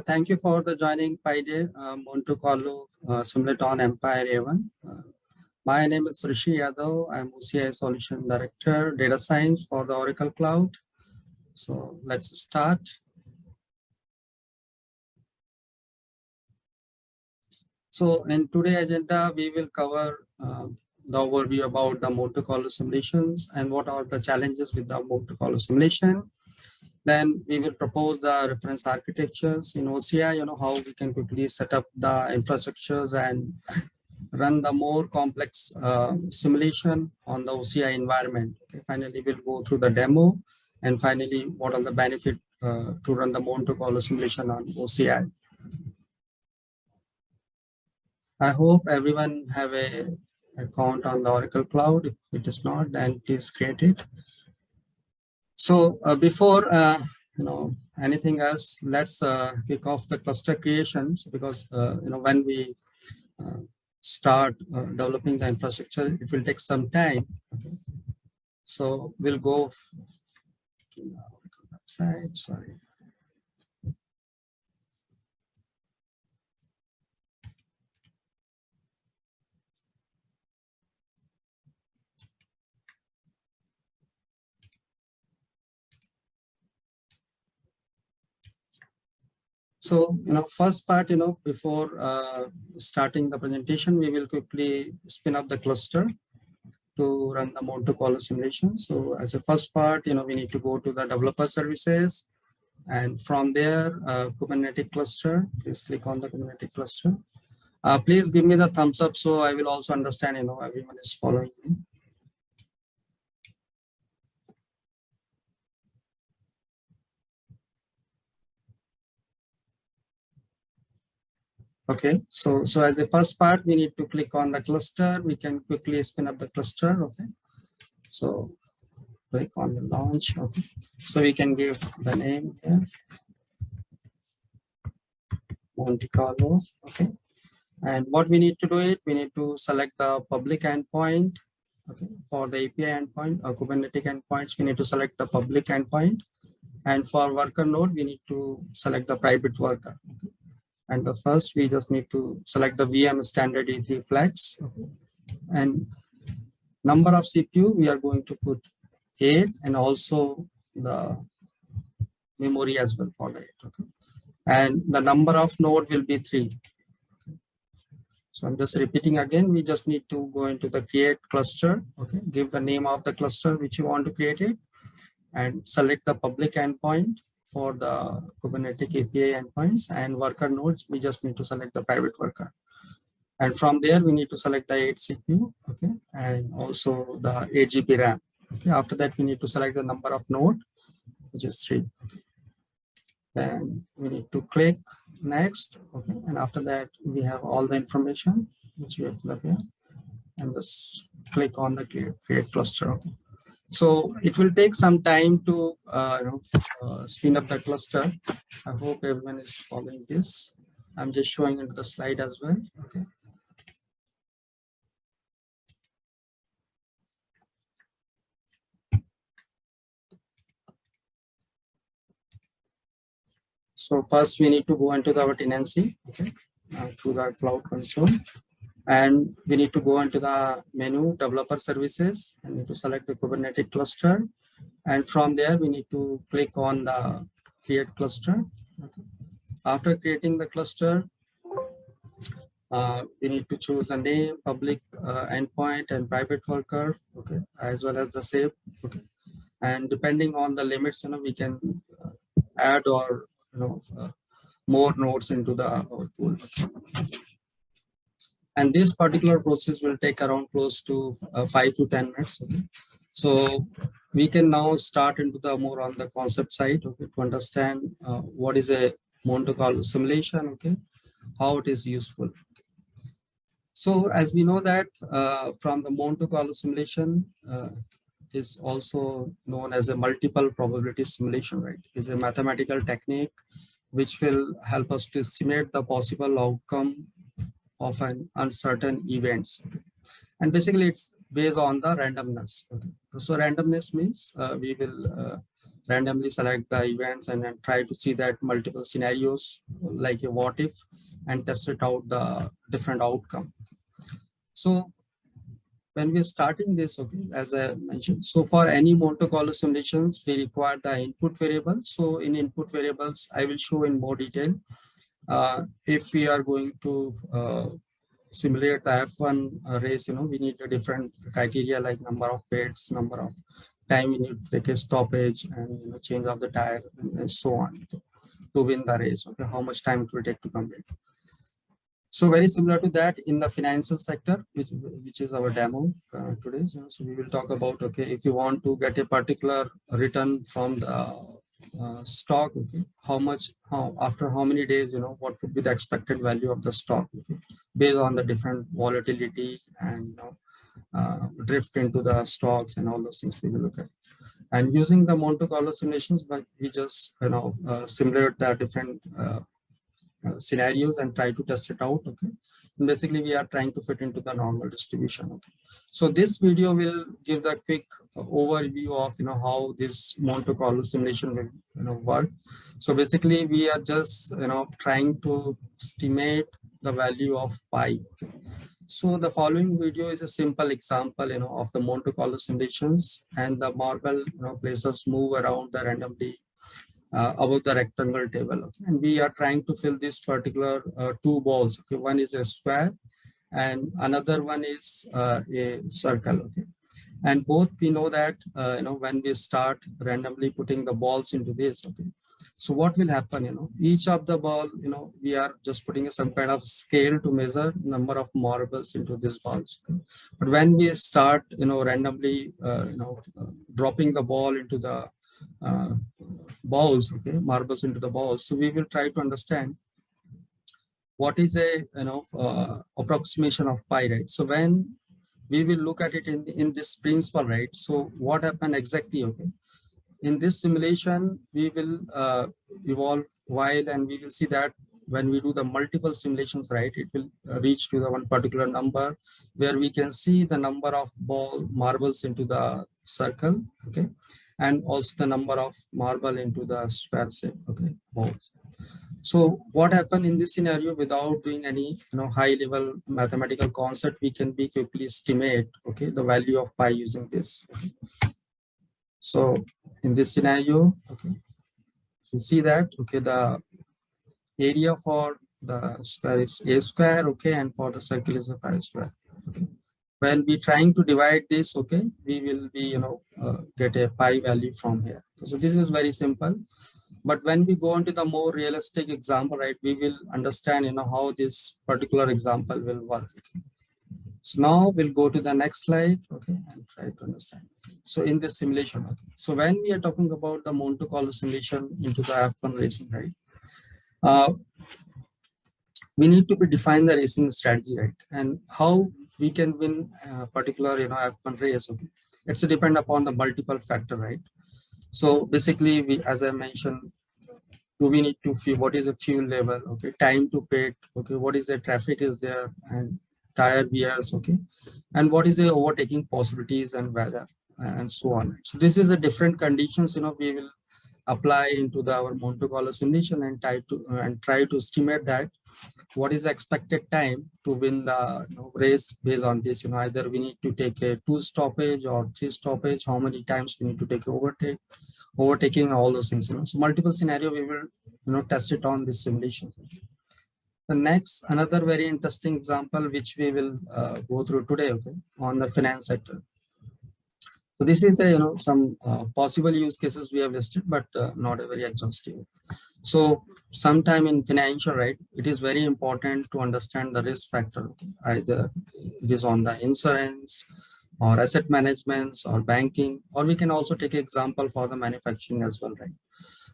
Thank you for the joining PyDay Monte Carlo Simulator on Ampere-powered ARM. My name is Rishi Yadav. I'm OCI Solution Director, Data Science for the Oracle Cloud. So let's start. So in today's agenda, we will cover the overview about the Monte Carlo simulations and what are the challenges with the Monte Carlo simulation. Then we will propose the reference architectures in OCI, how we can quickly set up the infrastructures and run the more complex simulation on the OCI environment. Okay. Finally, we'll go through the demo and finally, what are the benefits to run the Monte Carlo simulation on OCI. I hope everyone have a account on the Oracle Cloud. If it is not, then please create it. So before anything else, let's kick off the cluster creations, because when we start developing the infrastructure, it will take some time. Okay. So we'll go to the Oracle website. Sorry. So, first part, before starting the presentation, we will quickly spin up the cluster to run the Monte Carlo simulation. So as a first part, we need to go to the developer services, and from there, Kubernetes cluster. Please click on the Kubernetes cluster. Please give me the thumbs up so I will also understand, everyone is following me. Okay, so as a first part, we need to click on the cluster. We can quickly spin up the cluster. Okay, so click on the launch. Okay, so we can give the name here, Monte Carlo. Okay, and what we need to do it, we need to select the public endpoint. Okay, for the API endpoint or Kubernetes endpoints, we need to select the public endpoint, and for worker node, we need to select the private worker. Okay. And the first, we just need to select the VM standard E3 flags. Okay. And number of CPU, we are going to put 8, and also the memory as well for the 8. Okay. And the number of node will be 3. So I'm just repeating again, we just need to go into the create cluster. Okay. Give the name of the cluster which you want to create it, and select the public endpoint for the Kubernetes API endpoints, and worker nodes, we just need to select the private worker. And from there, we need to select the 8 CPU, okay, and also the 8 GB RAM. Okay. After that, we need to select the number of node, which is 3. Okay. Then we need to click next, okay, and after that, we have all the information which we have filled up here, and just click on the create cluster. Okay. So it will take some time to spin up the cluster. I hope everyone is following this. I'm just showing into the slide as well. Okay. So first we need to go into our tenancy, okay, through the cloud console. And we need to go into the menu, developer services, and need to select the Kubernetes cluster. And from there, we need to click on the create cluster. Okay. After creating the cluster, we need to choose a name, public endpoint, and private worker, okay, as well as the save. Okay. And depending on the limits, we can add or more nodes into our pool. Okay. And this particular process will take around close to 5 to 10 minutes. Okay. So we can now start into the more on the concept side, okay, to understand what is a Monte Carlo simulation, okay, how it is useful. Okay. So as we know that from the Monte Carlo simulation is also known as a multiple probability simulation, right? It's a mathematical technique which will help us to estimate the possible outcome of an uncertain events. Okay. And basically it's based on the randomness. Okay. So randomness means we will randomly select the events and then try to see that multiple scenarios like a what if and test it out the different outcome. So when we're starting this, okay, as I mentioned, so for any Monte Carlo simulations, we require the input variables. So in input variables, I will show in more detail. If we are going to simulate the F1 race, we need a different criteria like number of bits, number of time we need to take a stoppage, and change of the tire and so on to win the race. Okay, how much time it will take to complete. So very similar to that in the financial sector, which is our demo today. So we will talk about, okay, if you want to get a particular return from the stock, okay, after how many days, what could be the expected value of the stock, okay, based on the different volatility and drift into the stocks and all those things we will look at. And using the Monte Carlo simulations, but we just simulate the different scenarios and try to test it out. Okay, and basically we are trying to fit into the normal distribution. Okay, so this video will give the quick overview of how this Monte Carlo simulation will work. So basically we are just trying to estimate the value of pi. Okay. So the following video is a simple example of the Monte Carlo simulations, and the marble places move around the randomly above the rectangle table. Okay. And we are trying to fill this particular two balls. Okay, one is a square and another one is a circle. Okay, and both we know that when we start randomly putting the balls into this. Okay, so what will happen? Each of the ball, we are just putting some kind of scale to measure number of marbles into these balls. Okay? But when we start randomly dropping the ball into the balls, okay, marbles into the balls, so we will try to understand what is a approximation of pi, right? So when we will look at it in this principle, right? So what happened exactly? Okay, in this simulation we will evolve while, and we will see that when we do the multiple simulations, right, it will reach to the one particular number where we can see the number of marbles into the circle. Okay, and also the number of marble into the square shape. Okay, balls. So what happened in this scenario, without doing any high level mathematical concept, we can be quickly estimate, okay, the value of pi using this. Okay. So in this scenario, okay, you see that, okay, the area for the square is a square, okay, and for the circle is a pi square. Okay. When we trying to divide this, okay, we will be get a pi value from here. So this is very simple. But when we go into the more realistic example, right, we will understand how this particular example will work. Okay. So now we'll go to the next slide, okay, and try to understand. So in this simulation, okay, so when we are talking about the Monte Carlo simulation into the F1 racing, right, we need to define the racing strategy, right, and how we can win a particular F1 race. Okay, it's depend upon the multiple factor, right? So basically, as I mentioned, do we need to fuel? What is the fuel level? Okay, time to pit. Okay, what is the traffic is there, and tire wears. Okay, and what is the overtaking possibilities and weather and so on. So this is a different conditions we will apply into our Monte Carlo simulation and try to estimate that what is the expected time to win the race based on this. Either we need to take a 2 stoppage or 3 stoppage, how many times we need to take overtaking, all those things. So multiple scenario we will test it on this simulation. The next, another very interesting example which we will go through today, okay, on the finance sector. So this is a some possible use cases we have listed, but not a very exhaustive. So sometime in financial, right, it is very important to understand the risk factor. Okay? Either it is on the insurance or asset management or banking, or we can also take example for the manufacturing as well, right?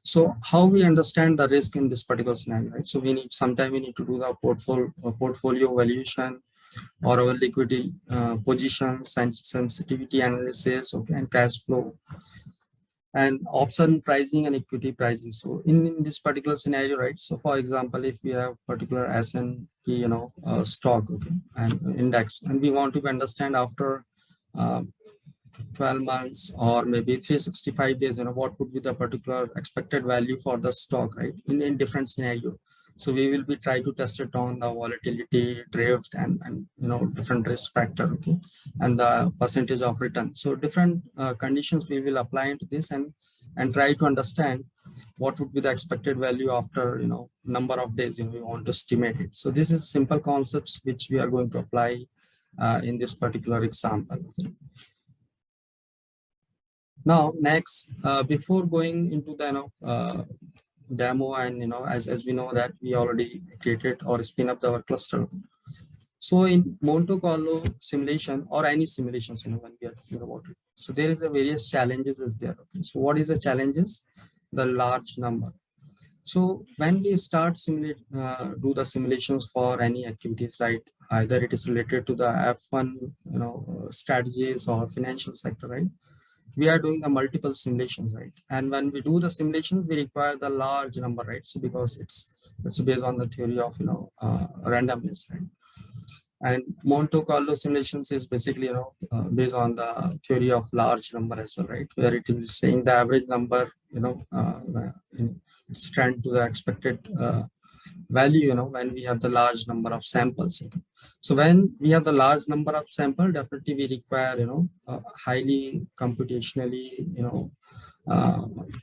So how we understand the risk in this particular scenario, right? So we need to do the portfolio valuation or our liquidity positions and sensitivity analysis, okay, and cash flow and option pricing and equity pricing. So in this particular scenario, right? So for example, if we have particular S&P, stock, okay, and index, and we want to understand after 12 months or maybe 365 days, what would be the particular expected value for the stock, right? In different scenario. So we will be trying to test it on the volatility, drift, and different risk factor, okay, and the percentage of return. So different conditions we will apply into this and try to understand what would be the expected value after number of days we want to estimate it. So this is simple concepts which we are going to apply in this particular example. Okay. Now, next, before going into the demo, and as we know that we already created or spin up our cluster. So in Monte Carlo simulation or any simulations, when we are talking about it, so there is a various challenges is there. Okay. So what is the challenges? The large number. So when we start do the simulations for any activities, right? Either it is related to the F1, strategies or financial sector, right? We are doing the multiple simulations, right? And when we do the simulations, we require the large number, right? So because it's based on the theory of randomness, right? And Monte Carlo simulations is basically based on the theory of large number as well, right? Where it is saying the average number stand to the expected value when we have the large number of samples. Okay. So when we have the large number of sample, definitely we require highly computationally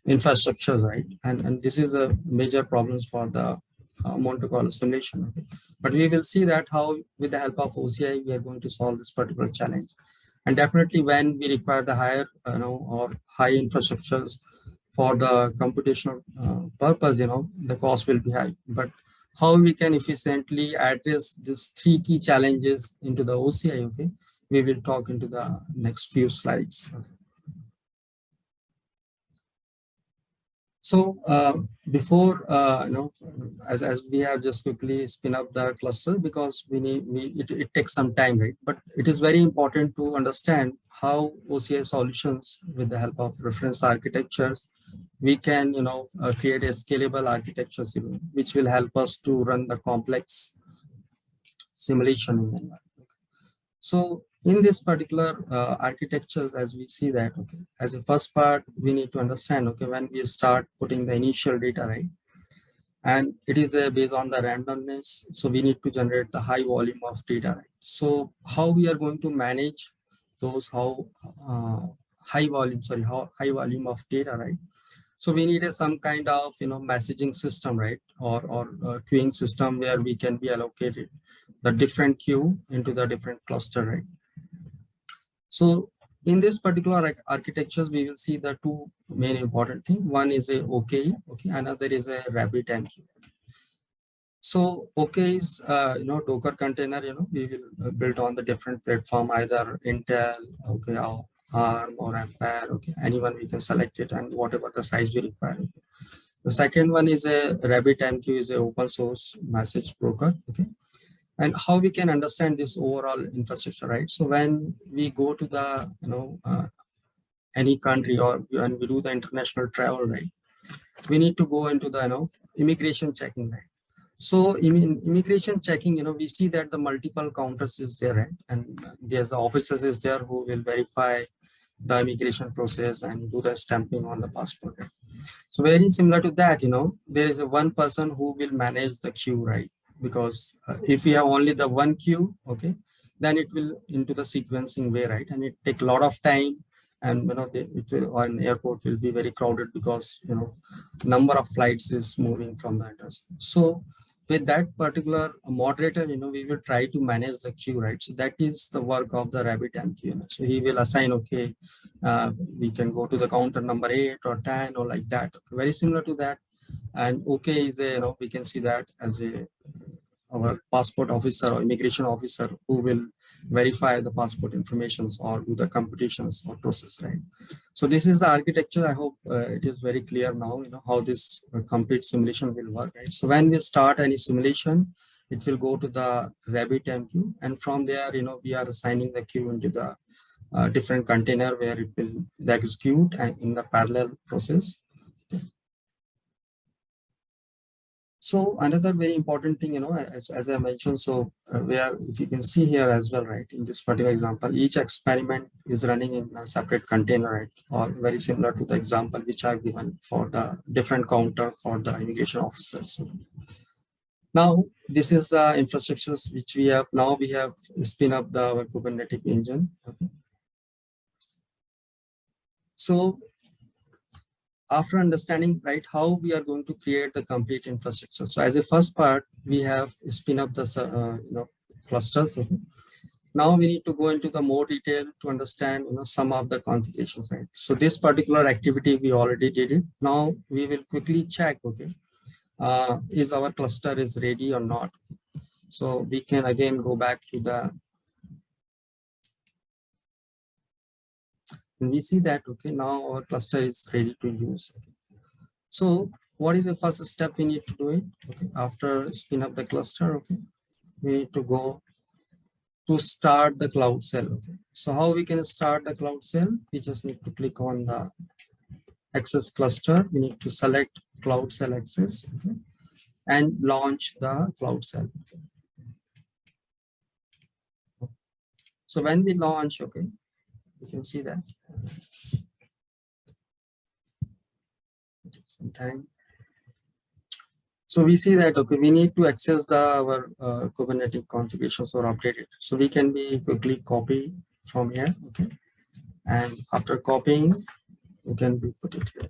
infrastructure, right? And this is a major problems for the Monte Carlo simulation. Okay. But we will see that how with the help of OCI we are going to solve this particular challenge. And definitely when we require the higher or high infrastructures for the computational purpose, the cost will be high. But how we can efficiently address these three key challenges into the OCI, okay, we will talk into the next few slides. Okay. So before as we have just quickly spin up the cluster, because it takes some time, right? But it is very important to understand how OCI solutions with the help of reference architectures, we can create a scalable architecture which will help us to run the complex simulation in the environment. So in this particular architectures, as we see that, okay, as a first part, we need to understand, okay, when we start putting the initial data, right, and it is based on the randomness, so we need to generate the high volume of data, right? So how we are going to manage those high volume of data, right? So we need some kind of messaging system, right, or queuing system where we can be allocated the different queue into the different cluster, right? So in this particular architectures, we will see the two main important things. One is a OKE, okay, another is a RabbitMQ. So OKE is Docker container, we will build on the different platform, either Intel, okay, or ARM or Ampere, okay, anyone we can select it and whatever the size we require. The second one is a RabbitMQ, is a open source message broker, okay. And how we can understand this overall infrastructure, right? So when we go to the any country or when we do the international travel, right, we need to go into the immigration checking, right? So in immigration checking, we see that the multiple counters is there, right? And there's the officers is there who will verify the immigration process and do the stamping on the passport, right? So very similar to that, there is a one person who will manage the queue, right? Because if we have only the one queue, okay, then it will into the sequencing way, right? And it take a lot of time, and an airport will be very crowded because number of flights is moving from the industry. So with that particular moderator, we will try to manage the queue, right? So that is the work of the RabbitMQ. So he will assign, okay, we can go to the counter number 8 or 10 or like that. Very similar to that. And okay is a, we can see that as our passport officer or immigration officer who will verify the passport informations or do the computations or process, right? So this is the architecture. I hope it is very clear now, how this complete simulation will work, right? So when we start any simulation, it will go to the RabbitMQ, and from there, we are assigning the queue into the different container where it will execute and in the parallel process. So another very important thing, as I mentioned, so where if you can see here as well, right, in this particular example, each experiment is running in a separate container, right, or very similar to the example which I've given for the different counter for the immigration officers. Now, this is the infrastructures which we have. Now we have spin up the our Kubernetes engine. Okay. So after understanding right how we are going to create the complete infrastructure, so as a first part we have spin up the clusters. Okay. Now we need to go into the more detail to understand some of the configurations, right? So this particular activity we already did it. Now we will quickly check, okay, is our cluster is ready or not. So we can again go back to the, and we see that, okay, now our cluster is ready to use. Okay. So what is the first step we need to do it? Okay, after spin up the cluster, okay, we need to go to start the cloud cell. Okay, so how we can start the cloud cell? We just need to click on the access cluster. We need to select cloud cell access, okay, and launch the cloud cell. Okay. So when we launch, okay, you can see that. Take some time. So we see that, okay, we need to access our Kubernetes configurations or update it. So we can be quickly copy from here, okay, and after copying, we can be put it here.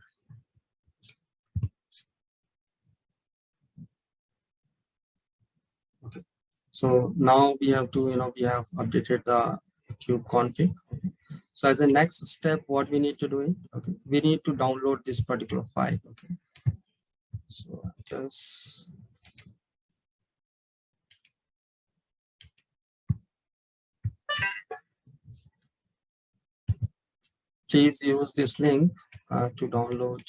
Okay. So now we have to, we have updated the kube config. Okay. So as a next step, what we need to do it, okay, we need to download this particular file. Okay. So just please use this link to download.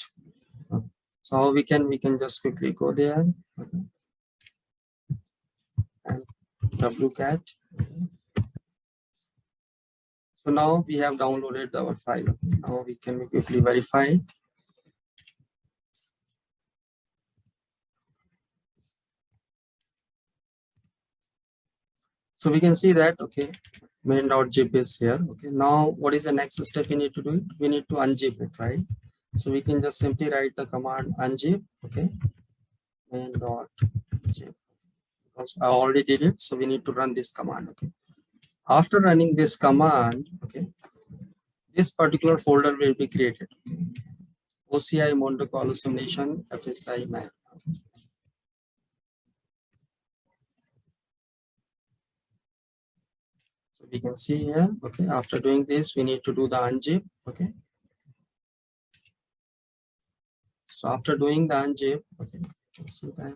So we can just quickly go there, okay, and wcat. So now we have downloaded our file. Okay. Now we can quickly verify. So we can see that, okay, main.zip is here. Okay. Now what is the next step we need to do? We need to unzip it, right? So we can just simply write the command unzip, okay, main.zip. Because I already did it, so we need to run this command. Okay. After running this command, okay, this particular folder will be created. Okay. OCI Monte Carlo simulation FSI man. Okay. So we can see here, okay, after doing this, we need to do the unzip, okay. So after doing the unzip, okay, see that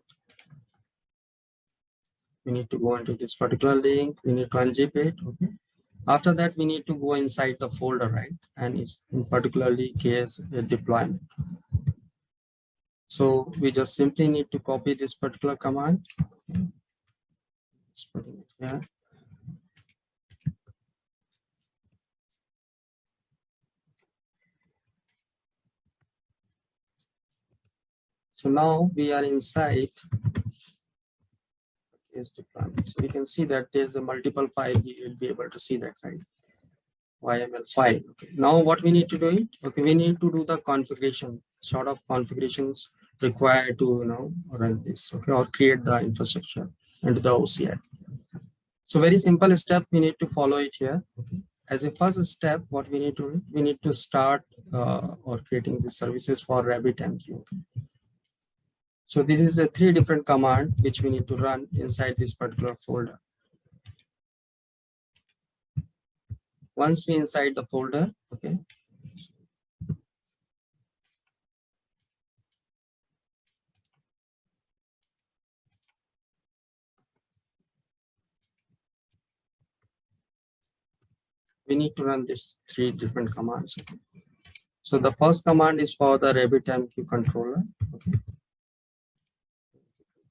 we need to go into this particular link, we need to unzip it, okay. After that, we need to go inside the folder, right? And it's in particularly case deployment. So we just simply need to copy this particular command. Okay. Just putting it here. So now we are inside case deployment. So we can see that there's a multiple file. We will be able to see that, right? YML file. Okay. Now what we need to do it? Okay, we need to do the configuration, sort of configurations required to run this, okay, or create the infrastructure into the OCI. So very simple step we need to follow it here. Okay. As a first step, what we need to do, we need to start or creating the services for RabbitMQ. Okay. So this is a 3 different command which we need to run inside this particular folder. Once we inside the folder, okay, we need to run these 3 different commands. Okay. So the first command is for the RabbitMQ controller. Okay.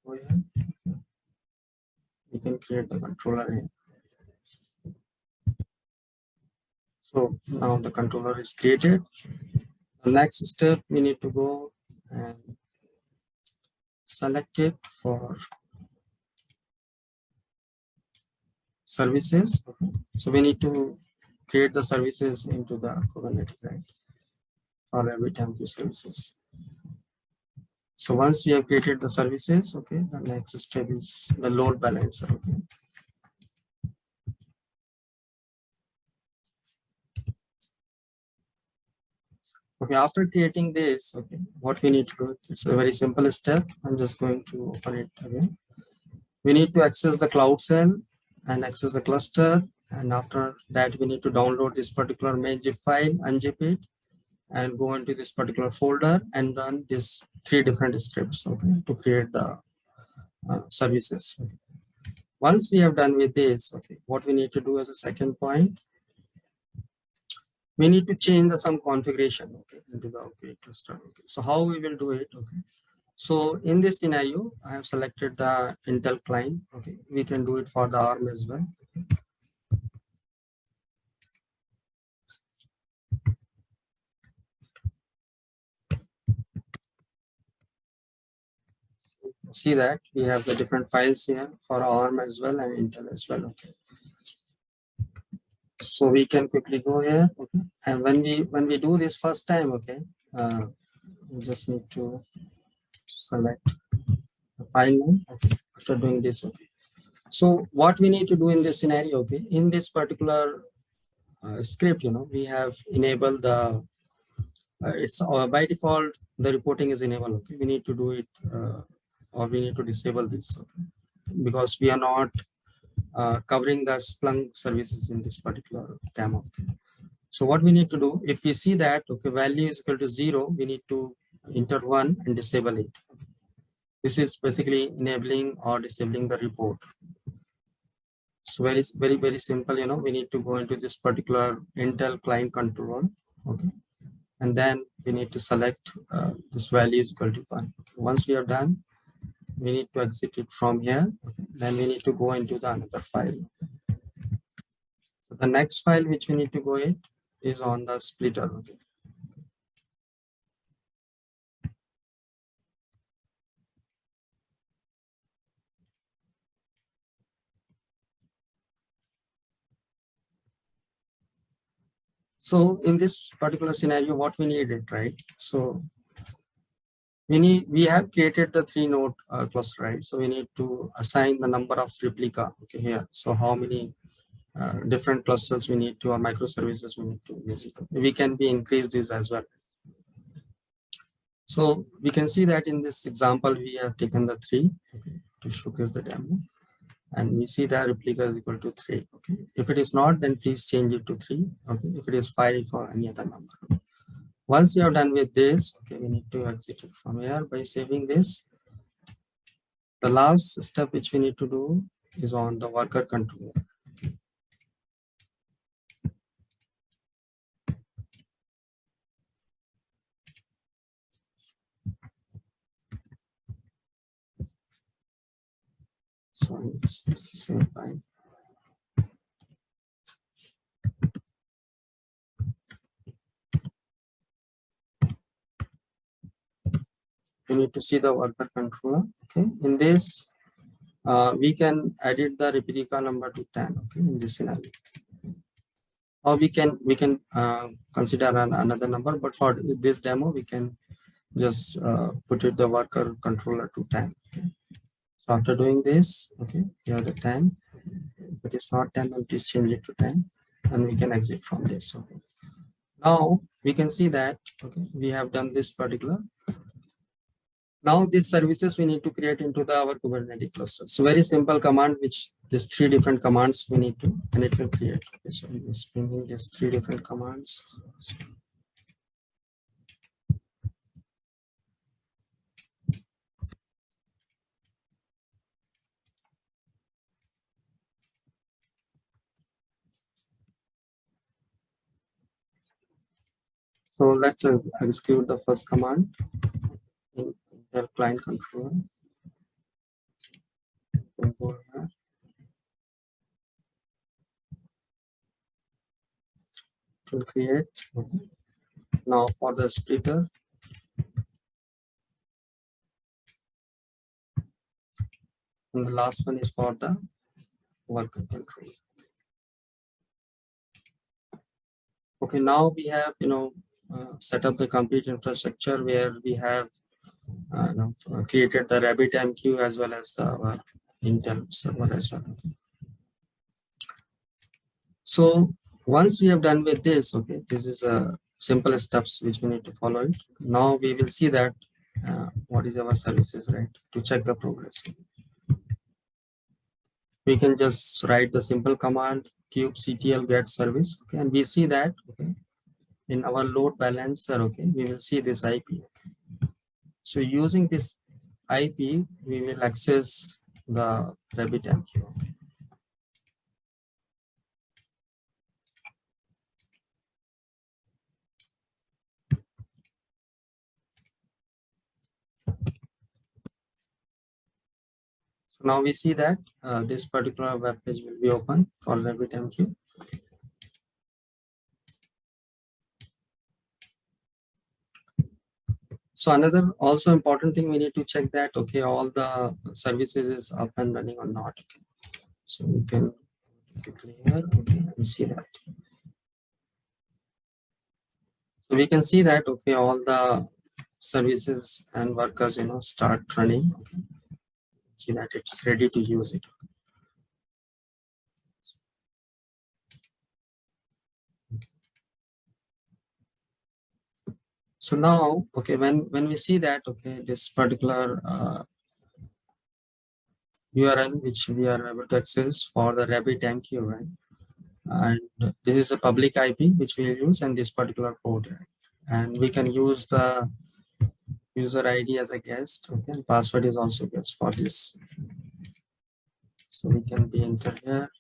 Go ahead. We can create the controller here. So now the controller is created. The next step we need to go and select it for services. Okay. So we need to create the services into the Kubernetes, right? For every time these services. So once we have created the services, okay, the next step is the load balancer. Okay. Okay, after creating this, okay, what we need to do, it's a very simple step. I'm just going to open it again. We need to access the cloud cell and access the cluster. And after that, we need to download this particular main zip file, unzip it, and go into this particular folder and run these 3 different scripts, okay, to create the services. Okay. Once we have done with this, okay, what we need to do as a second point, we need to change some configuration, okay, into the cluster. Okay. So how we will do it? Okay. So in this scenario, I have selected the Intel client. Okay, we can do it for the ARM as well. See that we have the different files here for ARM as well and Intel as well. Okay. So we can quickly go here. Okay. And when we do this first time, okay, we just need to select the file name. Okay. After doing this, okay. So what we need to do in this scenario, okay, in this particular script, we have enabled the it's by default the reporting is enabled. Okay, we need to do it or we need to disable this, okay, because we are not covering the Splunk services in this particular demo. Okay. So what we need to do, if we see that okay value is equal to 0, we need to enter 1 and disable it. This is basically enabling or disabling the report. So very simple. We need to go into this particular Intel client control. Okay. And then we need to select this value is equal to 1. Okay. Once we are done, we need to exit it from here. Okay. Then we need to go into the another file. So the next file which we need to go in is on the splitter. Okay. So in this particular scenario, what we needed, right? So we have created the 3-node cluster, right? So we need to assign the number of replica. Okay, here. So how many different clusters we need to, or microservices we need to use it. We can increase this as well. So we can see that in this example, we have taken the 3 okay, to showcase the demo. And we see that replica is equal to 3. Okay. If it is not, then please change it to 3. Okay. If it is 5 or any other number. Once we are done with this, okay, we need to exit it from here by saving this. The last step which we need to do is on the worker controller. So it's the same file. We need to see the worker controller. Okay. In this, we can edit the replica number to 10. Okay. In this scenario, or we can consider another number, but for this demo, we can just put it the worker controller to 10. Okay. So after doing this, okay, here the 10. If it is not 10, then please change it to 10, and we can exit from this. Okay. Now we can see that okay, we have done this particular. Now these services we need to create into our Kubernetes cluster. So very simple command, which these 3 different commands we need to, and it will create. Okay, so I'm just bringing these 3 different commands. So let's execute the first command in the client controller. Go here. To create. Okay. Now for the splitter, and the last one is for the worker control. Okay, now we have set up the complete infrastructure where we have created the RabbitMQ as well as our Intel server as well. So once we have done with this, okay, this is a simple steps which we need to follow it. Now we will see that what is our services, right? To check the progress, we can just write the simple command kubectl get service, okay, and we see that okay, in our load balancer, okay, we will see this IP. So using this IP, we will access the RabbitMQ. Okay. So now we see that this particular web page will be open for RabbitMQ. So another also important thing, we need to check that okay, all the services is up and running or not. Okay. So we can quickly here, okay, let me see that. So we can see that okay, all the services and workers start running. Okay. See that it's ready to use it. So now okay, when we see that okay, this particular URL which we are able to access for the RabbitMQ, right? And this is a public IP which we use and this particular port, right? And we can use the user ID as a guest, okay, and password is also guest for this. So we can be enter here.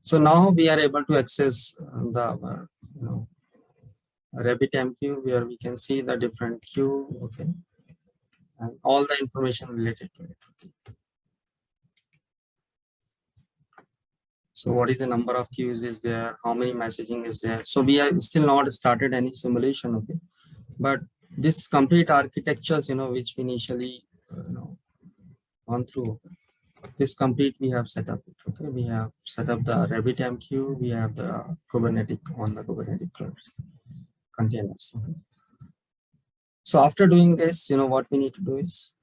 So now we are able to access the RabbitMQ where we can see the different queue, okay, and all the information related to it. Okay. So what is the number of queues is there? How many messaging is there? So we have still not started any simulation, okay, but this complete architectures, which we initially gone through. This complete we have set up it. Okay, we have set up the RabbitMQ. We have the Kubernetes on the Kubernetes clusters containers. Okay. So after doing this, what we need to do is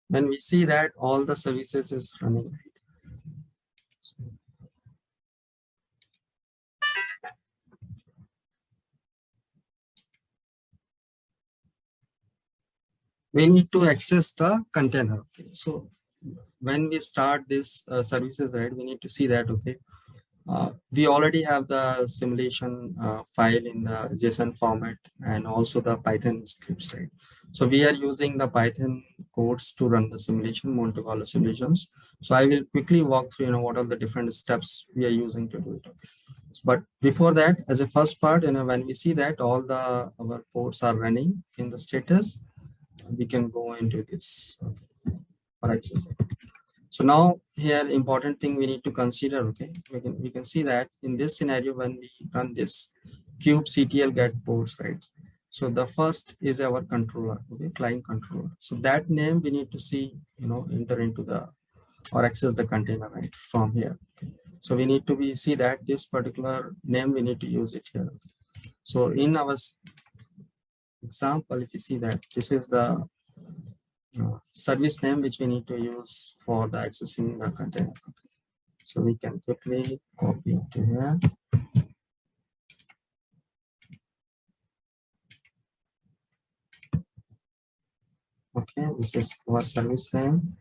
when we see that all the services is running right. So we need to access the container. Okay, so when we start this services, right, we need to see that okay, we already have the simulation file in the JSON format and also the Python scripts, right? So we are using the Python codes to run the simulation, Monte Carlo simulations. So I will quickly walk through, what are the different steps we are using to do it. Okay. But before that, as a first part, when we see that all our ports are running in the status, we can go into this okay, for accessing. So now here important thing we need to consider, okay, we can see that in this scenario when we run this kubectl get ports, right? So the first is our controller, okay, client controller. So that name we need to see, enter into the or access the container right from here. Okay. So we need to see that this particular name we need to use it here. So in our example, if you see that this is the service name which we need to use for the accessing the container. Okay. So we can quickly copy it to here. Okay, this is our service name.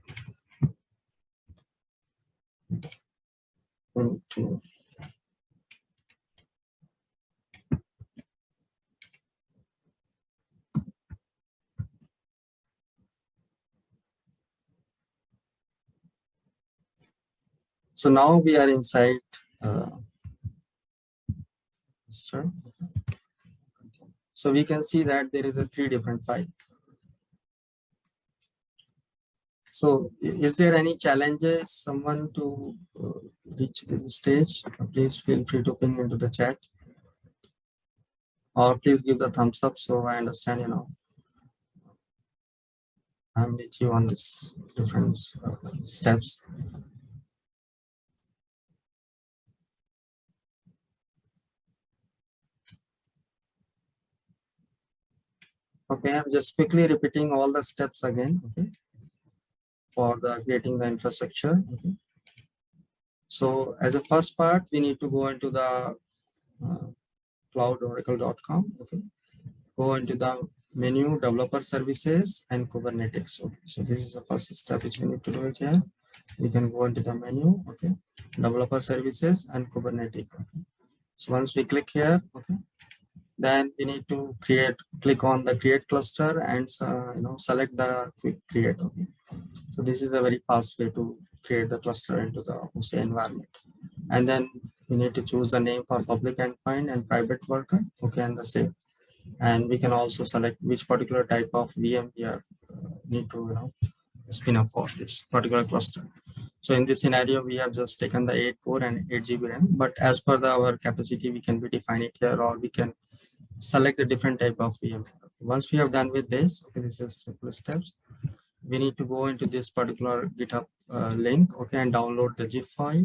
So now we are inside so we can see that there is a 3 different file. So is there any challenges someone to reach this stage? Please feel free to ping into the chat. or please give the thumbs up so I understand, you know, I'm with you on this different steps. Okay, I'm just quickly repeating all the steps again, okay, for the creating the infrastructure. Okay. So as a first part, we need to go into the cloudoracle.com. Okay, go into the menu, developer services and Kubernetes. Okay, so this is the first step which we need to do it here. We can go into the menu, okay, developer services and Kubernetes. Okay. So once we click here, okay, then we need to click on the create cluster and you know, select the quick create. Okay, so this is a very fast way to create the cluster into the OC environment. And then we need to choose the name for public endpoint and private worker. Okay, and the same. And we can also select which particular type of VM we are need to, you know, spin up for this particular cluster. So in this scenario, we have just taken the 8 core and 8 GB RAM, but as per our capacity, we can define it here, or we can select the different type of VM. Once we have done with this, okay, this is simple steps. We need to go into this particular GitHub link, okay, and download the zip file.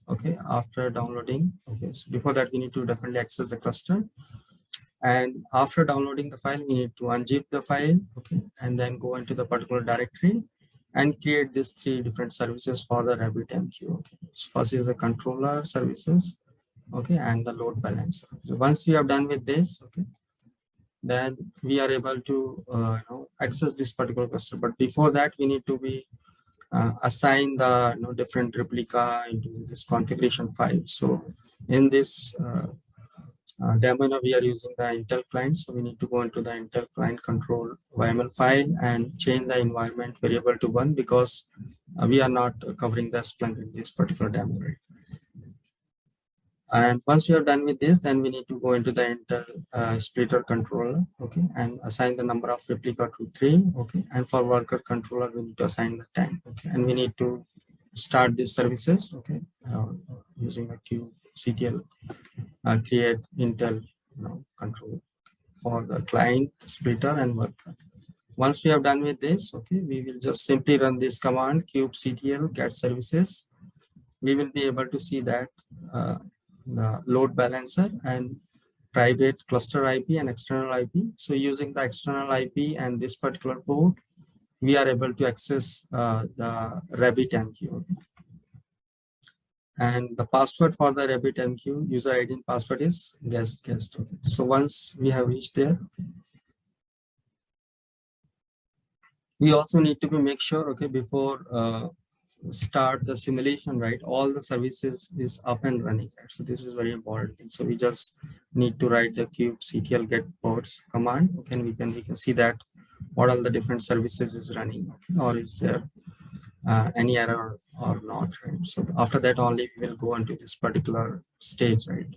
Okay, after downloading, okay, so before that, we need to definitely access the cluster. And after downloading the file, we need to unzip the file, okay, and then go into the particular directory and create these 3 different services for the RabbitMQ. Okay, so first is the controller services, okay, and the load balancer. So once we have done with this, okay, then we are able to you know, access this particular cluster. But before that, we need to be assign the, you know, different replica into this configuration file. So in this demo, we are using the Intel client, so we need to go into the Intel client control YML file and change the environment variable to 1, because we are not covering the Splunk in this particular demo, right? And once we are done with this, then we need to go into the Intel splitter controller, okay, and assign the number of replica to 3, okay, and for worker controller, we need to assign the time, okay, and we need to start these services, okay, using a kubectl create Intel, you know, control for the client, splitter, and worker. Once we have done with this, okay, we will just simply run this command kubectl get services. We will be able to see that the load balancer and private cluster IP and external IP. So using the external IP and this particular port, we are able to access the RabbitMQ. And the password for the RabbitMQ user ID and password is guest. Okay. So once we have reached there, we also need to make sure, okay, before start the simulation, right, all the services is up and running, right? So this is very important. So we just need to write the kubectl get ports command, okay, and we can see that what all the different services is running, okay, or is there any error or not, right? So after that only we will go into this particular stage, right?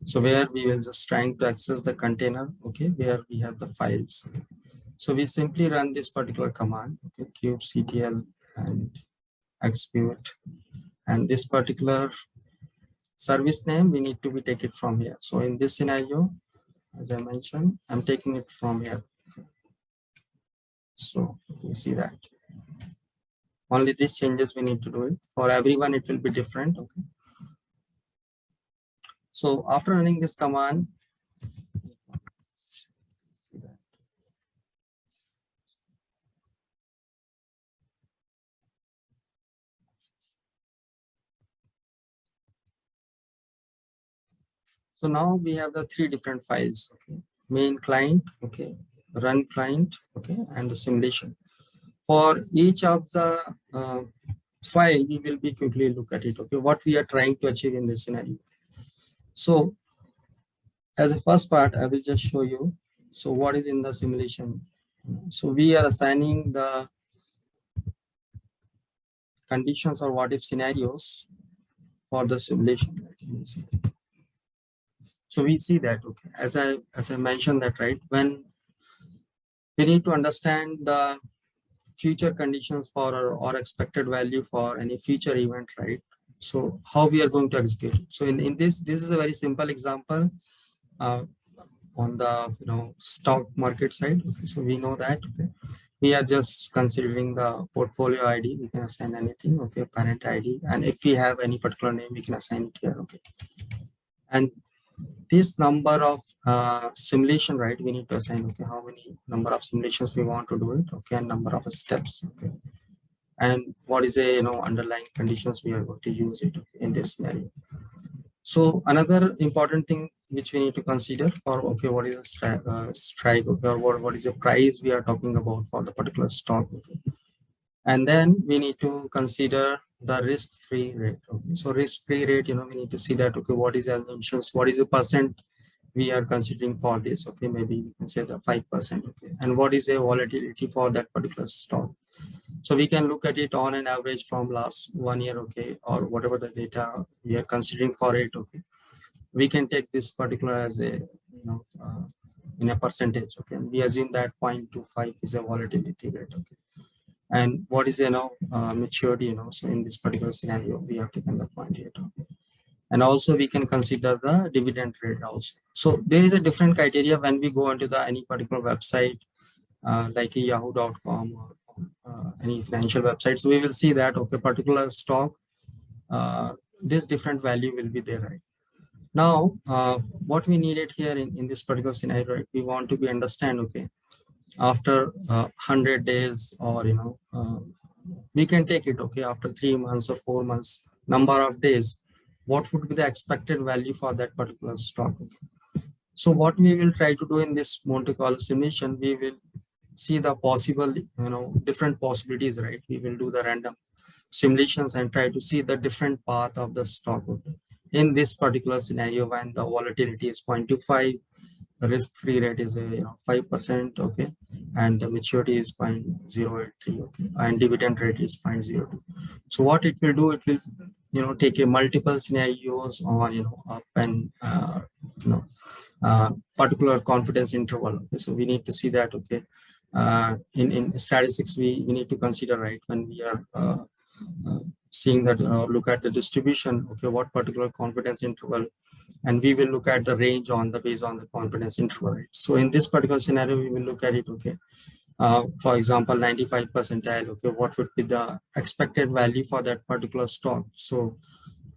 So where we will just trying to access the container, okay, where we have the files. Okay. So we simply run this particular command, okay, kubectl and execute, and this particular service name we need to be take it from here. So in this scenario, as I mentioned, I'm taking it from here. So you see that only these changes we need to do it. For everyone it will be different, okay. So after running this command, so now we have the 3 different files, okay, main client, okay, run client, okay, and the simulation. For each of the file, we will be quickly look at it, okay, what we are trying to achieve in this scenario. So as a first part, I will just show you. So what is in the simulation? So we are assigning the conditions or what if scenarios for the simulation. So we see that, okay, as I mentioned that, right, when we need to understand the future conditions for or expected value for any future event, right? So how we are going to execute it. So in this is a very simple example. on the stock market side. Okay, so we know that we are just considering the portfolio ID. We can assign anything. Okay, parent ID, and if we have any particular name, we can assign it here. Okay, and this number of simulation, right? We need to assign. Okay, how many number of simulations we want to do it. Okay, and number of steps. Okay, and what is a underlying conditions we are going to use it in this scenario. So another important thing which we need to consider for what is a strike, okay, or what is the price we are talking about for the particular stock. Okay, and then we need to consider the risk-free rate. Okay, so risk-free rate, we need to see that, okay, what is the assumptions, what is the percent we are considering for this. Okay, maybe we can say the 5%. Okay, and what is the volatility for that particular stock. So we can look at it on an average from last 1 year, okay, or whatever the data we are considering for it. Okay, we can take this particular as a in a percentage. Okay, and we assume that 0.25 is a volatility rate. Okay, and what is maturity. So in this particular scenario, we have taken the 0.8. Okay, and also we can consider the dividend rate also. So there is a different criteria when we go into the any particular website like a yahoo.com or any financial websites. So we will see that, okay, particular stock, this different value will be there, right? Now, what we needed here in this particular scenario, right, we want to be understand, okay, after 100 days or, we can take it, okay, after 3 months or 4 months, number of days, what would be the expected value for that particular stock. Okay? So what we will try to do in this Monte Carlo simulation, we will see the possible, different possibilities, right? We will do the random simulations and try to see the different path of the stock. Okay? In this particular scenario, when the volatility is 0.25, the risk-free rate is a 5%, okay, and the maturity is 0.083, okay, and dividend rate is 0.02. So what it will do, it will take a multiple scenarios on up and particular confidence interval. Okay, so we need to see that, okay, in statistics we need to consider, right, when we are seeing that, look at the distribution, okay, what particular confidence interval, and we will look at the range on the based on the confidence interval, right? So in this particular scenario, we will look at it, okay, for example 95 percentile, okay, what would be the expected value for that particular stock. So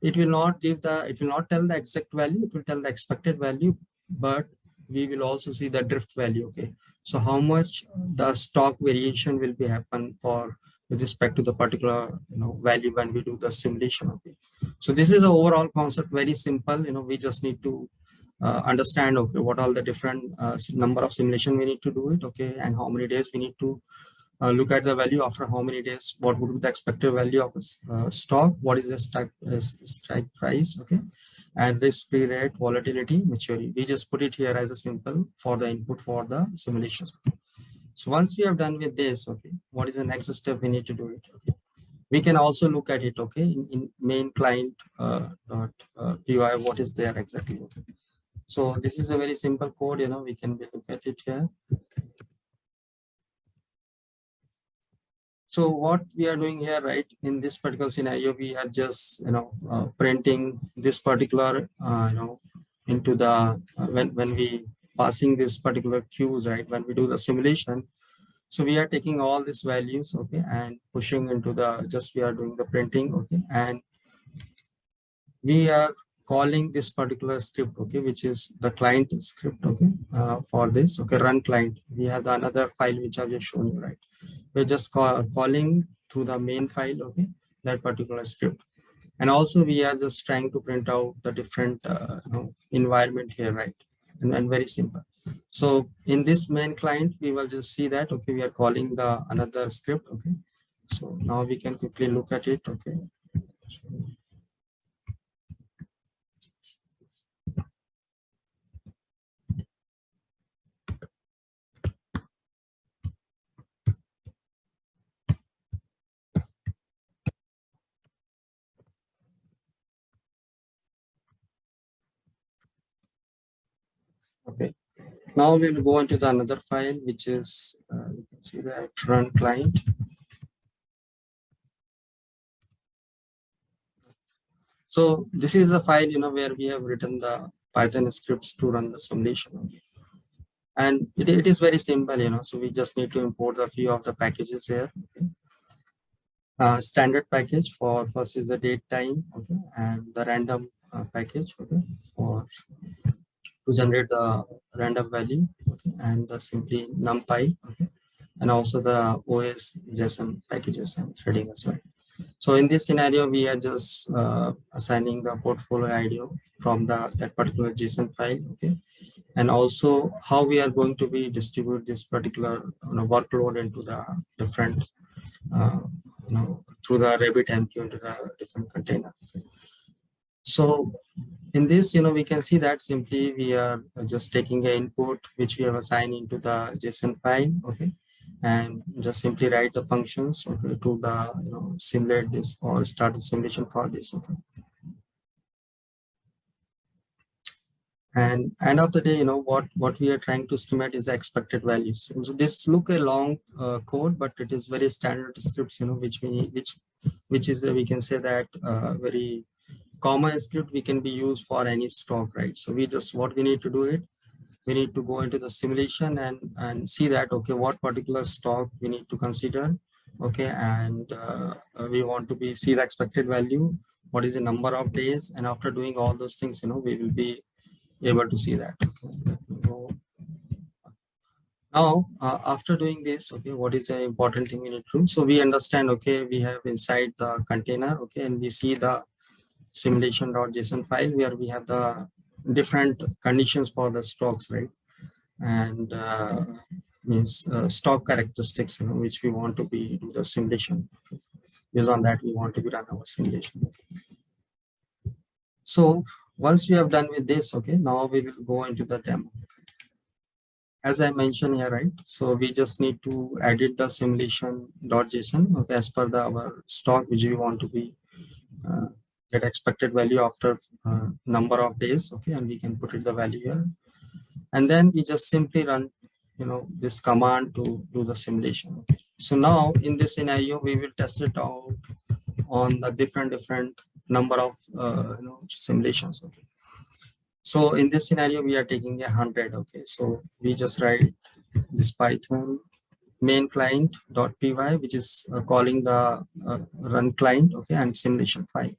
it will not tell the exact value, it will tell the expected value, but we will also see the drift value. Okay, so how much the stock variation will be happen for with respect to the particular value when we do the simulation. Okay, so this is the overall concept, very simple. We just need to understand, okay, what are the different number of simulation we need to do it, okay, and how many days we need to look at the value after how many days, what would be the expected value of stock, what is the strike price, okay, and risk-free rate, volatility, maturity. We just put it here as a simple for the input for the simulations. So once we have done with this, okay, what is the next step we need to do it? Okay, we can also look at it, okay, in main client py, what is there exactly. Okay. So this is a very simple code, we can look at it here. So what we are doing here, right, in this particular scenario, we are just printing this particular into the when we passing this particular queues, right, when we do the simulation. So we are taking all these values, okay, and pushing into the we are doing the printing, okay, and we are calling this particular script, okay, which is the client script, okay, for this, okay, run client. We have another file which I've just shown you, right. We're just calling through the main file, okay, that particular script. And also we are just trying to print out the different environment here, right, and very simple. So in this main client, we will just see that, okay, we are calling the another script, okay. So now we can quickly look at it, okay. Okay, now we'll go into the another file, which is you can see that run client. So this is a file, where we have written the Python scripts to run the simulation. And it is very simple, so we just need to import a few of the packages here. Okay. Standard package for first is the date time, okay, and the random package, okay, for to generate the random value, okay, and the simply numpy, okay, and also the OS JSON packages and threading as well. So in this scenario, we are just assigning the portfolio ID from that particular JSON file, okay, and also how we are going to be distribute this particular workload into the different uh, through the RabbitMQ into the different container. So in this, we can see that simply we are just taking an input which we have assigned into the JSON file, okay, and just simply write the functions, okay, to the simulate this or start the simulation for this, okay. And end of the day, what we are trying to estimate is the expected values. So this look a long code, but it is very standard scripts, which we need, which is we can say that very common script we can be used for any stock, right? So what we need to do it, we need to go into the simulation and see that, okay, what particular stock we need to consider, okay, and we want to be see the expected value, what is the number of days, and after doing all those things, we will be able to see that. Okay. Now, after doing this, okay, what is the important thing we need to do? So we understand, okay, we have inside the container, okay, and we see the simulation.json file where we have the different conditions for the stocks, right? And means stock characteristics, which we want to be do the simulation. Based on that, we want to be run our simulation. So once we have done with this, okay, now we will go into the demo. As I mentioned here, right? So we just need to edit the simulation.json, okay, as per our stock which we want to be get expected value after number of days, okay, and we can put it the value here, and then we just simply run this command to do the simulation. Okay. So now in this scenario we will test it out on the different number of simulations. Okay. So in this scenario we are taking 100. Okay, so we just write this Python main client.py, which is calling the run client, okay, and simulation file.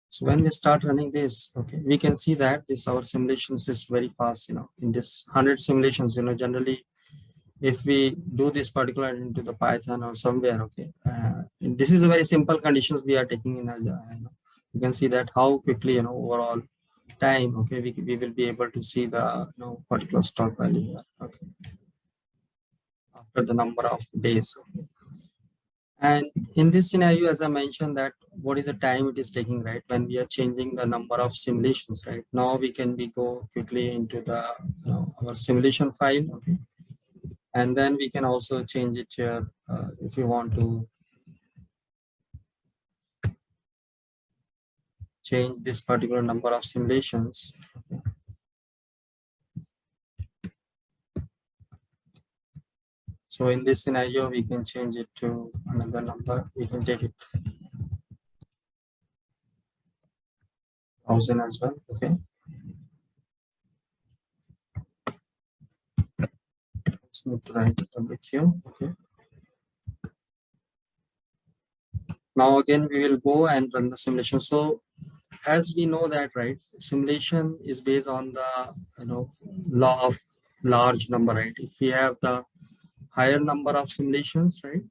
So when we start running this, okay, we can see that our simulations is very fast, in this 100 simulations, generally, if we do this particular into the Python or somewhere, okay, this is a very simple conditions we are taking in as you can see that how quickly, overall time, okay, we will be able to see the, particular stock value here, okay, after the number of days. Okay. And in this scenario, as I mentioned, that what is the time it is taking, right? When we are changing the number of simulations, right? Now we can go quickly into the our simulation file, okay, and then we can also change it here if you want to change this particular number of simulations. Okay. So in this scenario, we can change it to another number. We can take it 1000 as well. Okay. Let's need to write WQ. Okay. Now again, we will go and run the simulation. So as we know that, right, simulation is based on the law of large number, right? If we have the higher number of simulations, right,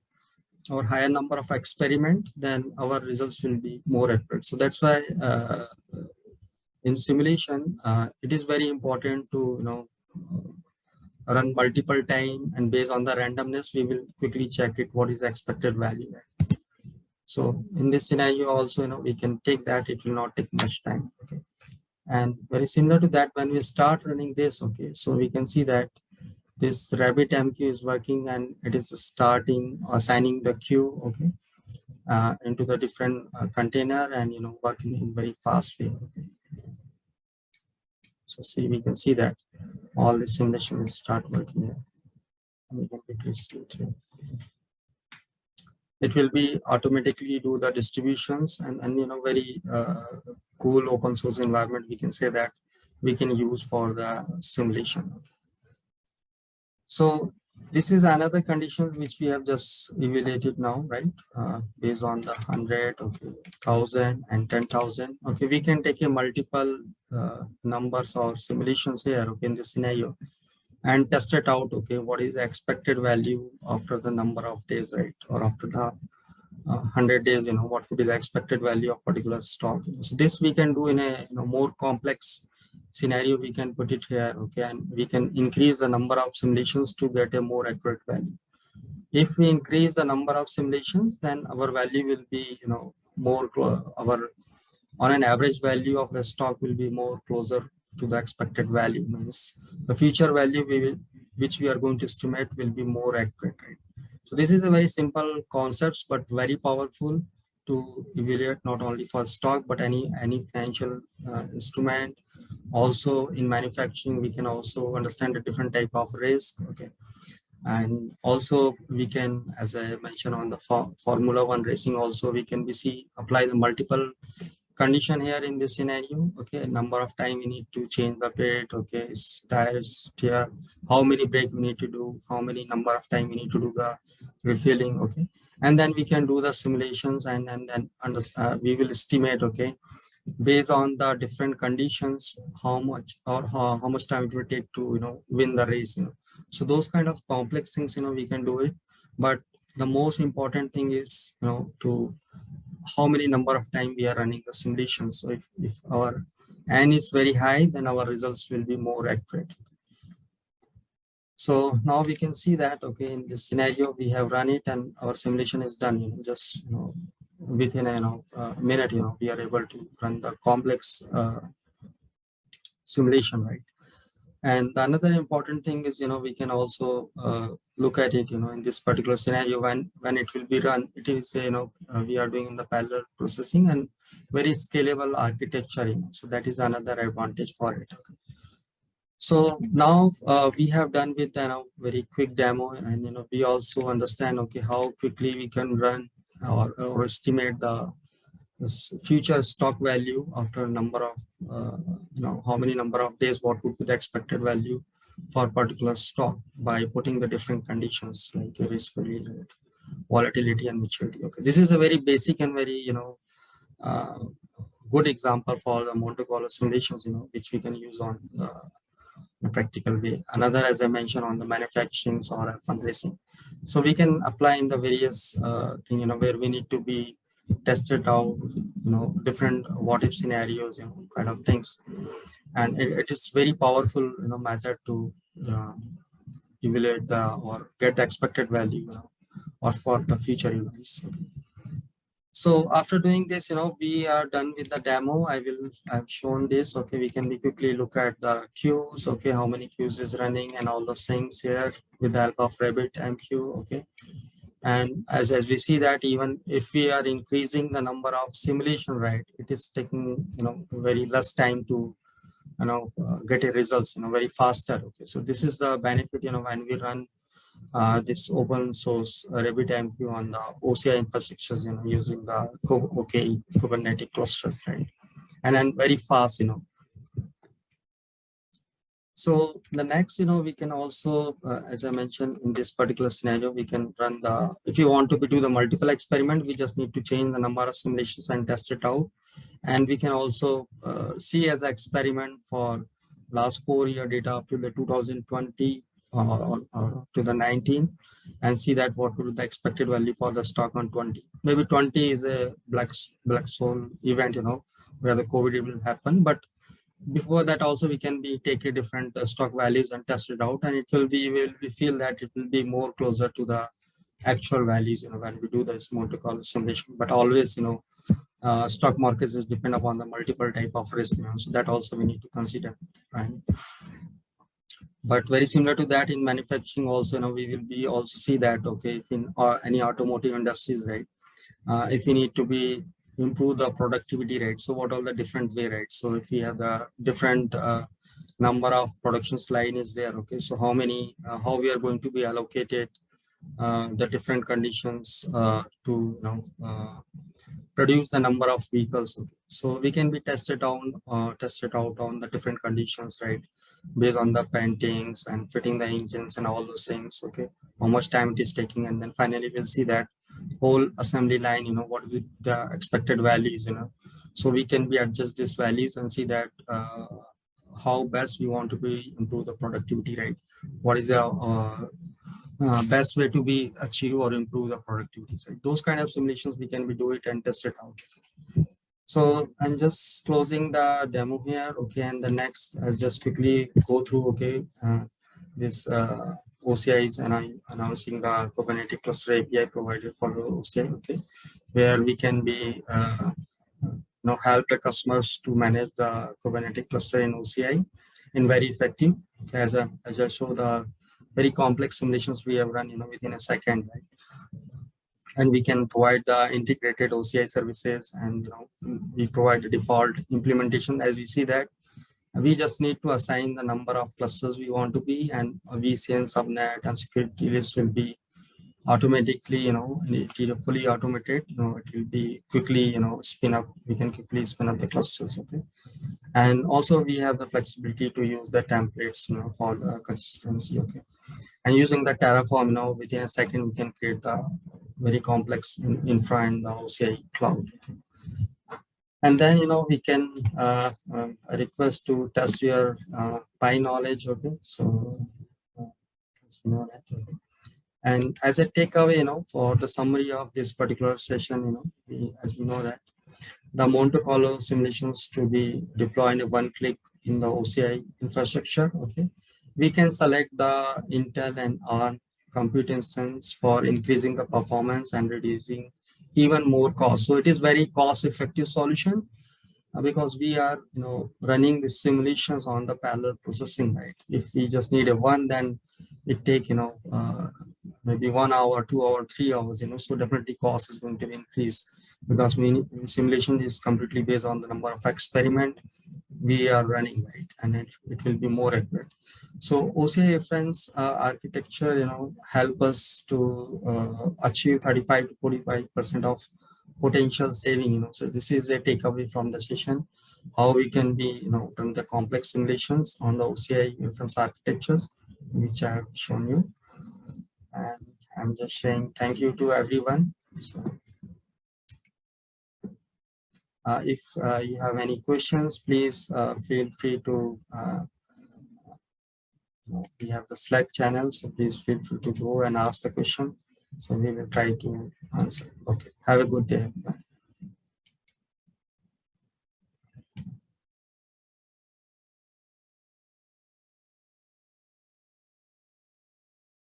or higher number of experiment, then our results will be more accurate. So that's why in simulation it is very important to run multiple time, and based on the randomness we will quickly check it what is the expected value. So in this scenario also, we can take that, it will not take much time. Okay. And very similar to that, when we start running this, okay, so we can see that this RabbitMQ is working and it is starting assigning the queue, okay, into the different container and working in very fast way. Okay. So see, we can see that all the simulation will start working here. We can quickly see it here. It will be automatically do the distributions and very cool open source environment. We can say that we can use for the simulation. So this is another condition which we have just evaluated now, right? Based on the 100, okay, 1,000 and 10,000. Okay, we can take a multiple numbers or simulations here, okay, in this scenario, and test it out. Okay, what is the expected value after the number of days, right? Or after the 100 days, what would be the expected value of particular stock. So this we can do in a more complex scenario. We can put it here, okay, and we can increase the number of simulations to get a more accurate value. If we increase the number of simulations, then our value will be more our on an average value of the stock will be more closer to the expected value. Means the future value which we are going to estimate will be more accurate, right? So this is a very simple concepts, but very powerful to evaluate not only for stock, but any financial instrument. Also in manufacturing, we can also understand a different type of risk. Okay. And also we can, as I mentioned on the Formula One racing, also we can apply the multiple condition here in this scenario. Okay, number of time we need to change the plate, okay, tires, steer, how many brake we need to do, how many number of time we need to do the refilling. Okay, and then we can do the simulations, and then we will estimate, okay, based on the different conditions, how much or how much time it will take to win the race. So those kind of complex things we can do it, but the most important thing is to how many number of time we are running the simulation. So if our n is very high, then our results will be more accurate. So now we can see that, okay, in this scenario we have run it and our simulation is done. Just within a minute, we are able to run the complex simulation, right? And another important thing is, we can also look at it, in this particular scenario, when it will be run, it is, we are doing in the parallel processing and very scalable architecture, so that is another advantage for it. So now we have done with very quick demo, and we also understand, okay, how quickly we can run or estimate the future stock value after a number of how many number of days, what would be the expected value for particular stock by putting the different conditions like risk, volatility and maturity. Okay, this is a very basic and very good example for the Monte Carlo simulations, which we can use on a practical way. Another, as I mentioned, on the manufacturing or fundraising. So we can apply in the various thing, where we need to be tested out, different what if scenarios, kind of things. And it is very powerful, method to evaluate or get the expected value, or for the future events. Okay. So after doing this, we are done with the demo. I've shown this. Okay, we can quickly look at the queues. Okay, how many queues is running and all those things here with the help of RabbitMQ. Okay, and as we see that even if we are increasing the number of simulation, right, it is taking very less time to get a results very faster. Okay, so this is the benefit when we run this open source RabbitMQ on the OCI infrastructures, using the Kubernetes clusters, right? And then very fast, So the next, we can also, as I mentioned, in this particular scenario, we can run if you want to do the multiple experiment, we just need to change the number of simulations and test it out. And we can also see as an experiment for last 4-year data up to the 2020 or to the 19, and see that what will be the expected value for the stock on 20. Maybe 20 is a black swan event, where the COVID will happen, but before that also we can take a different stock values and test it out, and we feel that it will be more closer to the actual values, when we do this Monte Carlo simulation. But always, stock markets is depend upon the multiple type of risk, so that also we need to consider, right? But very similar to that in manufacturing also, we will be also see that, okay, if in any automotive industries, right, if we need to improve the productivity rate, so what are the different way, right? So if we have the different number of production line is there, okay, so how we are going to be allocated the different conditions to produce the number of vehicles. Okay. So we can be tested out on the different conditions, right? Based on the paintings and fitting the engines and all those things. Okay, how much time it is taking, and then finally we'll see that whole assembly line. What will the expected values. So we can be adjust these values and see that how best we want to be improve the productivity, right? What is the best way to be achieve or improve the productivity side. Those kind of simulations we can be do it and test it out. So I'm just closing the demo here. Okay, and the next I'll just quickly go through. Okay, this OCI is announcing the Kubernetes cluster API provided for the OCI. Okay, where we can be help the customers to manage the Kubernetes cluster in OCI in very effective. As I show the very complex simulations we have run within a second, right? And we can provide the integrated OCI services, and we provide the default implementation. As we see that we just need to assign the number of clusters we want to be, and VCN subnet and security list will be automatically, it will fully automated. It will be quickly, spin up. We can quickly spin up the clusters. Okay, and also we have the flexibility to use the templates, for the consistency. Okay, and using the Terraform, within a second we can create the very complex infra and the OCI cloud. Okay. And then we can request to test your Pi knowledge. Okay, so that. Okay. And as a takeaway, for the summary of this particular session, as we know that the Monte Carlo simulations to be deployed in one click in the OCI infrastructure. Okay, we can select the Intel and ARM compute instance for increasing the performance and reducing even more cost. So it is very cost-effective solution because we are running the simulations on the parallel processing, right? If we just need a one, then it take maybe 1 hour, 2 hour, 3 hours. So definitely cost is going to increase because simulation is completely based on the number of experiment we are running, right? And it will be more accurate. So OCI reference architecture, help us to achieve 35 to 45% of potential saving. So this is a takeaway from the session, how we can be, run the complex simulations on the OCI reference architectures, which I have shown you. And I'm just saying thank you to everyone. So, if you have any questions, please feel free to, we have the Slack channel, so please feel free to go and ask the question. So we will try to answer. Okay, have a good day. Bye.